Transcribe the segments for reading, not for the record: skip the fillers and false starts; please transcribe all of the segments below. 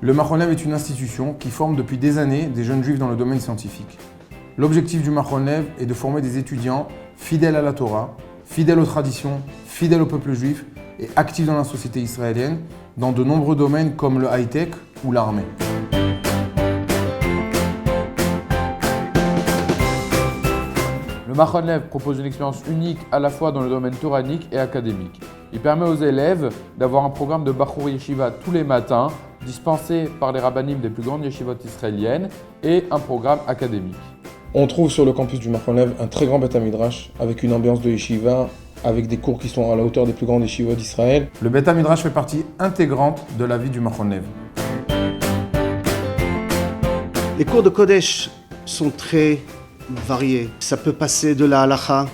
Le Machon Lev est une institution qui forme depuis des années des jeunes juifs dans le domaine scientifique. L'objectif du Machon Lev est de former des étudiants fidèles à la Torah, fidèles aux traditions, fidèles au peuple juif et actifs dans la société israélienne dans de nombreux domaines comme le high-tech ou l'armée. Le Machon Lev propose une expérience unique à la fois dans le domaine toranique et académique. Il permet aux élèves d'avoir un programme de Bachur Yeshiva tous les matins, dispensé par les rabbanim des plus grandes yeshivot israéliennes, et un programme académique. On trouve sur le campus du Machon Lev un très grand Beth Midrash avec une ambiance de yeshiva, avec des cours qui sont à la hauteur des plus grandes yeshivot d'Israël. Le Beth Midrash fait partie intégrante de la vie du Machon Lev. Les cours de Kodesh sont très variés. Ça peut passer de la halacha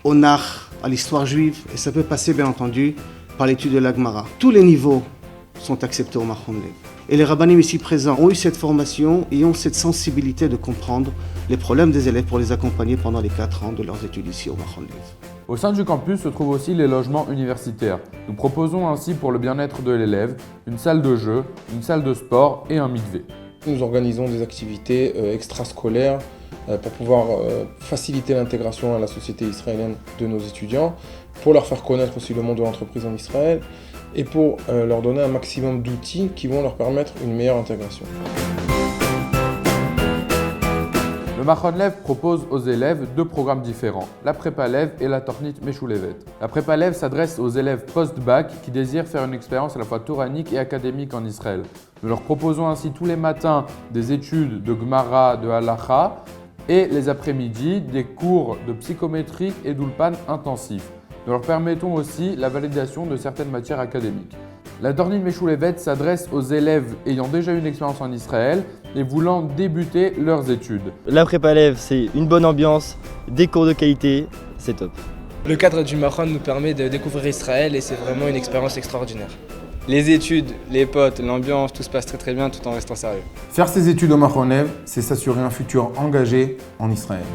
au nar, à l'histoire juive, et ça peut passer bien entendu par l'étude de la Gemara. Tous les niveaux sont acceptés au Machon Lev. Et les rabbanim ici présents ont eu cette formation et ont cette sensibilité de comprendre les problèmes des élèves pour les accompagner pendant les 4 ans de leurs études ici au Machon Lev. Au sein du campus se trouvent aussi les logements universitaires. Nous proposons ainsi pour le bien-être de l'élève une salle de jeu, une salle de sport et un mikvé. Nous organisons des activités extrascolaires pour pouvoir faciliter l'intégration à la société israélienne de nos étudiants, pour leur faire connaître aussi le monde de l'entreprise en Israël et pour leur donner un maximum d'outils qui vont leur permettre une meilleure intégration. Le Machon Lev propose aux élèves 2 programmes différents, la Prépa Lev et la Tornit Meshulevet. La Prépa Lev s'adresse aux élèves post-bac qui désirent faire une expérience à la fois toranique et académique en Israël. Nous leur proposons ainsi tous les matins des études de Gemara, de Halacha et les après-midi des cours de psychométrie et d'ulpan intensifs. Nous leur permettons aussi la validation de certaines matières académiques. La Tornit Meshulevet s'adresse aux élèves ayant déjà une expérience en Israël et voulant débuter leurs études. La Prépa Lev, c'est une bonne ambiance, des cours de qualité, c'est top. Le cadre du Machon nous permet de découvrir Israël et c'est vraiment une expérience extraordinaire. Les études, les potes, l'ambiance, tout se passe très bien tout en restant sérieux. Faire ses études au Machon Lev, c'est s'assurer un futur engagé en Israël.